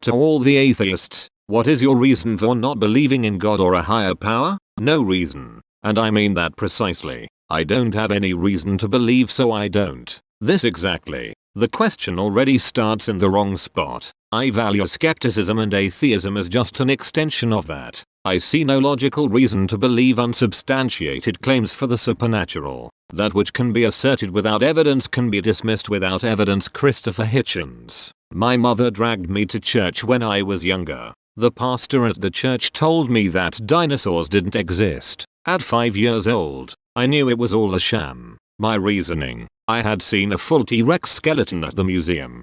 To all the atheists, what is your reason for not believing in God or a higher power? No reason. And I mean that precisely. I don't have any reason to believe, so I don't. This exactly. The question already starts in the wrong spot. I value skepticism, and atheism is just an extension of that. I see no logical reason to believe unsubstantiated claims for the supernatural. That which can be asserted without evidence can be dismissed without evidence. Christopher Hitchens. My mother dragged me to church when I was younger. The pastor at the church told me that dinosaurs didn't exist. At 5 years old, I knew it was all a sham. My reasoning: I had seen a full T-Rex skeleton at the museum.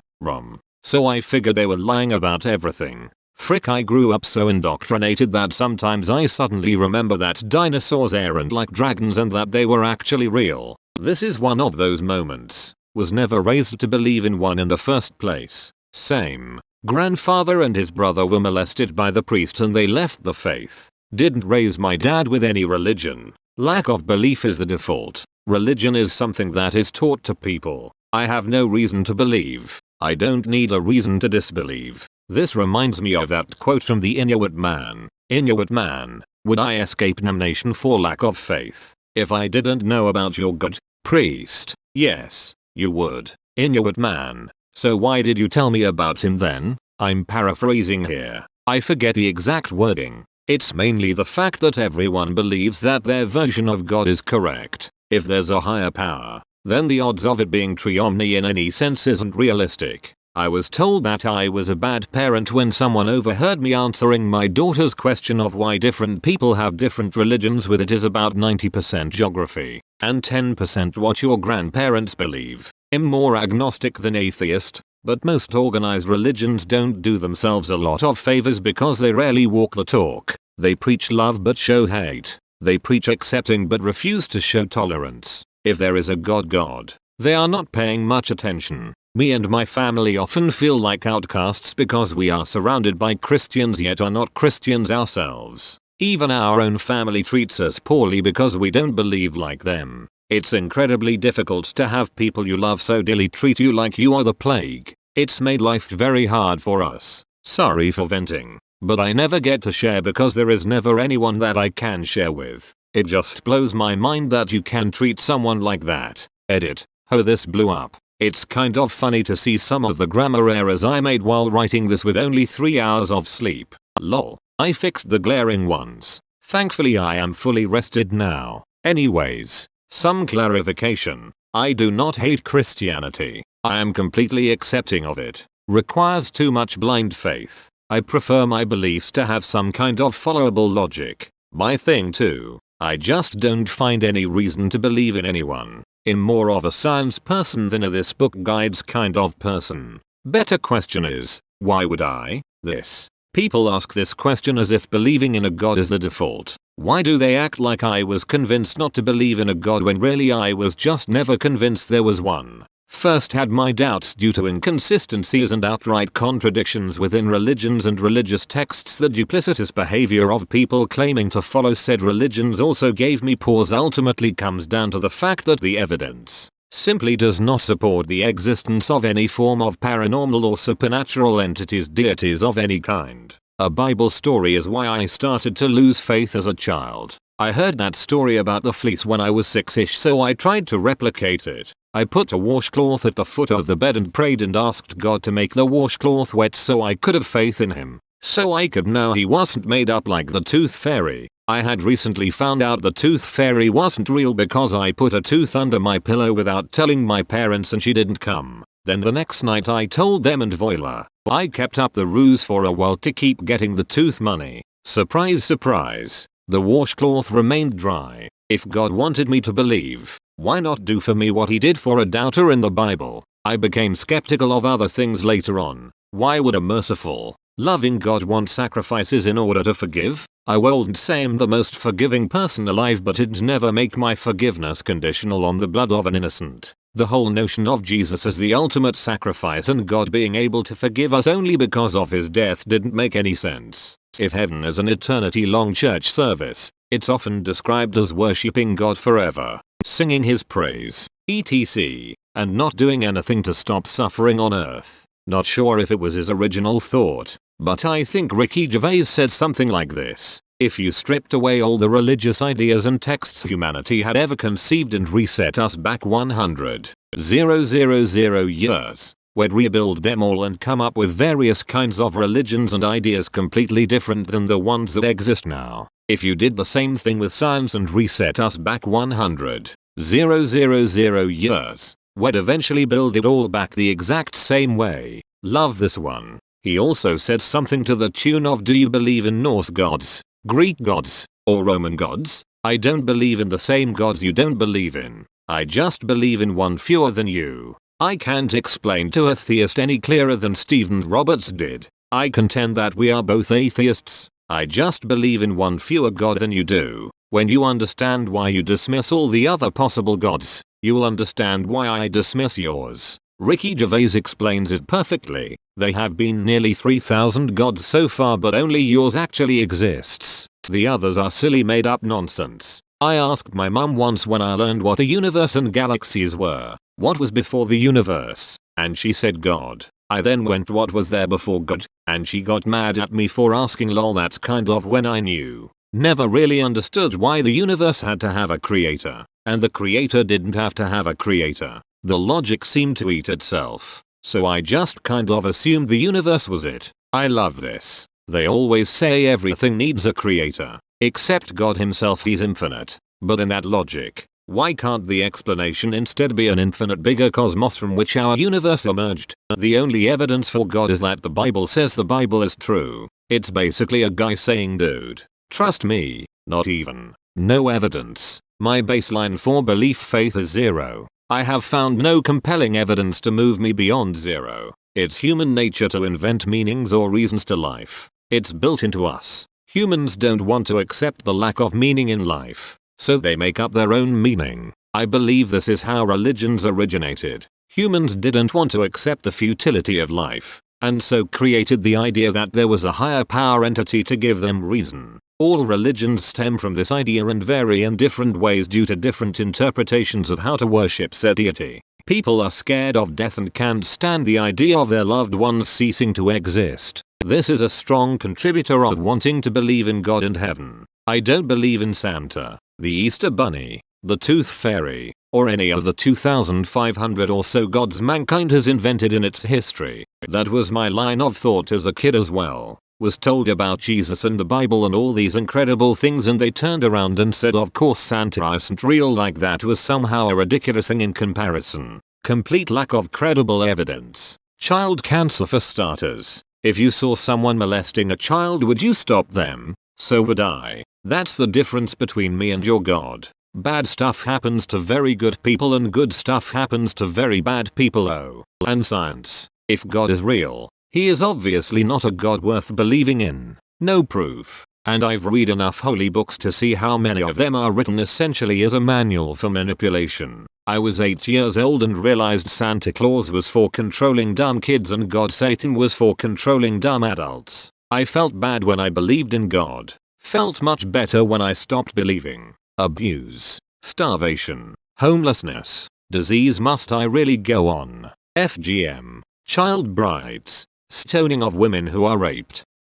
So I figured they were lying about everything. Frick, I grew up so indoctrinated that sometimes I suddenly remember that dinosaurs aren't like dragons and that they were actually real. This is one of those moments. Was never raised to believe in one in the first place. Same. Grandfather and his brother were molested by the priest and they left the faith. Didn't raise my dad with any religion. Lack of belief is the default. Religion is something that is taught to people. I have no reason to believe. I don't need a reason to disbelieve. This reminds me of that quote from the Inuit man. Inuit man, would I escape damnation for lack of faith? If I didn't know about your God, priest? Yes, you would. Inuit man, so why did you tell me about him then? I'm paraphrasing here. I forget the exact wording. It's mainly the fact that everyone believes that their version of God is correct. If there's a higher power, then the odds of it being triomni in any sense isn't realistic. I was told that I was a bad parent when someone overheard me answering my daughter's question of why different people have different religions, with it is about 90% geography and 10% what your grandparents believe. I'm more agnostic than atheist, but most organized religions don't do themselves a lot of favors because they rarely walk the talk. They preach love but show hate. They preach accepting but refuse to show tolerance. If there is a God, they are not paying much attention. Me and my family often feel like outcasts because we are surrounded by Christians yet are not Christians ourselves. Even our own family treats us poorly because we don't believe like them. It's incredibly difficult to have people you love so dearly treat you like you are the plague. It's made life very hard for us. Sorry for venting, but I never get to share because there is never anyone that I can share with. It just blows my mind that you can treat someone like that. Edit. Oh, this blew up. It's kind of funny to see some of the grammar errors I made while writing this with only 3 hours of sleep. Lol. I fixed the glaring ones. Thankfully I am fully rested now. Anyways, some clarification. I do not hate Christianity. I am completely accepting of it. Requires too much blind faith. I prefer my beliefs to have some kind of followable logic. My thing too. I just don't find any reason to believe in anyone. I'm more of a science person than a this book guides kind of person. Better question is, why would I? This. People ask this question as if believing in a God is the default. Why do they act like I was convinced not to believe in a God when really I was just never convinced there was one? First had my doubts due to inconsistencies and outright contradictions within religions and religious texts. The duplicitous behavior of people claiming to follow said religions also gave me pause. Ultimately comes down to the fact that the evidence simply does not support the existence of any form of paranormal or supernatural entities, deities of any kind. A Bible story is why I started to lose faith as a child. I heard that story about the fleece when I was 6ish, so I tried to replicate it. I put a washcloth at the foot of the bed and prayed and asked God to make the washcloth wet so I could have faith in him. So I could know he wasn't made up like the tooth fairy. I had recently found out the tooth fairy wasn't real because I put a tooth under my pillow without telling my parents and she didn't come. Then the next night I told them and voila, I kept up the ruse for a while to keep getting the tooth money. Surprise surprise, the washcloth remained dry. If God wanted me to believe, why not do for me what he did for a doubter in the Bible? I became skeptical of other things later on. Why would a merciful, loving God want sacrifices in order to forgive? I won't say I'm the most forgiving person alive, but it'd never make my forgiveness conditional on the blood of an innocent. The whole notion of Jesus as the ultimate sacrifice and God being able to forgive us only because of his death didn't make any sense. If heaven is an eternity-long church service, it's often described as worshipping God forever, singing his praise, etc., and not doing anything to stop suffering on earth. Not sure if it was his original thought, But I think Ricky Gervais said something like this: if you stripped away all the religious ideas and texts humanity had ever conceived and reset us back 100,000 years, we'd rebuild them all and come up with various kinds of religions and ideas completely different than the ones that exist now. If you did the same thing with science and reset us back 100,000 years, we'd eventually build it all back the exact same way. Love this one. He also said something to the tune of, do you believe in Norse gods, Greek gods, or Roman gods? I don't believe in the same gods you don't believe in. I just believe in one fewer than you. I can't explain to a theist any clearer than Stephen Roberts did. I contend that we are both atheists. I just believe in one fewer god than you do. When you understand why you dismiss all the other possible gods, you'll understand why I dismiss yours. Ricky Gervais explains it perfectly. There have been nearly 3,000 gods so far, but only yours actually exists. The others are silly made up nonsense. I asked my mum once when I learned what a universe and galaxies were, what was before the universe, and she said God. I then went, what was there before God? And she got mad at me for asking. Lol, that's kind of when I knew. Never really understood why the universe had to have a creator, and the creator didn't have to have a creator. The logic seemed to eat itself, so I just kind of assumed the universe was it. I love this. They always say everything needs a creator, except God himself, he's infinite. But in that logic, why can't the explanation instead be an infinite bigger cosmos from which our universe emerged? The only evidence for God is that the Bible says the Bible is true. It's basically a guy saying, dude, trust me. Not even. No evidence. My baseline for belief faith is 0. I have found no compelling evidence to move me beyond 0. It's human nature to invent meanings or reasons to life. It's built into us. Humans don't want to accept the lack of meaning in life, so they make up their own meaning. I believe this is how religions originated. Humans didn't want to accept the futility of life, and so created the idea that there was a higher power entity to give them reason. All religions stem from this idea and vary in different ways due to different interpretations of how to worship said deity. People are scared of death and can't stand the idea of their loved ones ceasing to exist. This is a strong contributor of wanting to believe in God and heaven. I don't believe in Santa, the Easter Bunny, the Tooth Fairy, or any of the 2,500 or so gods mankind has invented in its history. That was my line of thought as a kid as well. Was told about Jesus and the Bible and all these incredible things, and they turned around and said of course Santa isn't real, like that was somehow a ridiculous thing in comparison. Complete lack of credible evidence. Child cancer for starters. If you saw someone molesting a child, would you stop them? So would I. That's the difference between me and your God. Bad stuff happens to very good people and good stuff happens to very bad people. Oh, and science. If God is real, he is obviously not a god worth believing in. No proof. And I've read enough holy books to see how many of them are written essentially as a manual for manipulation. I was 8 years old and realized Santa Claus was for controlling dumb kids and God Satan was for controlling dumb adults. I felt bad when I believed in God. Felt much better when I stopped believing. Abuse, starvation, homelessness, disease. Must I really go on? FGM, child brides, stoning of women who are raped,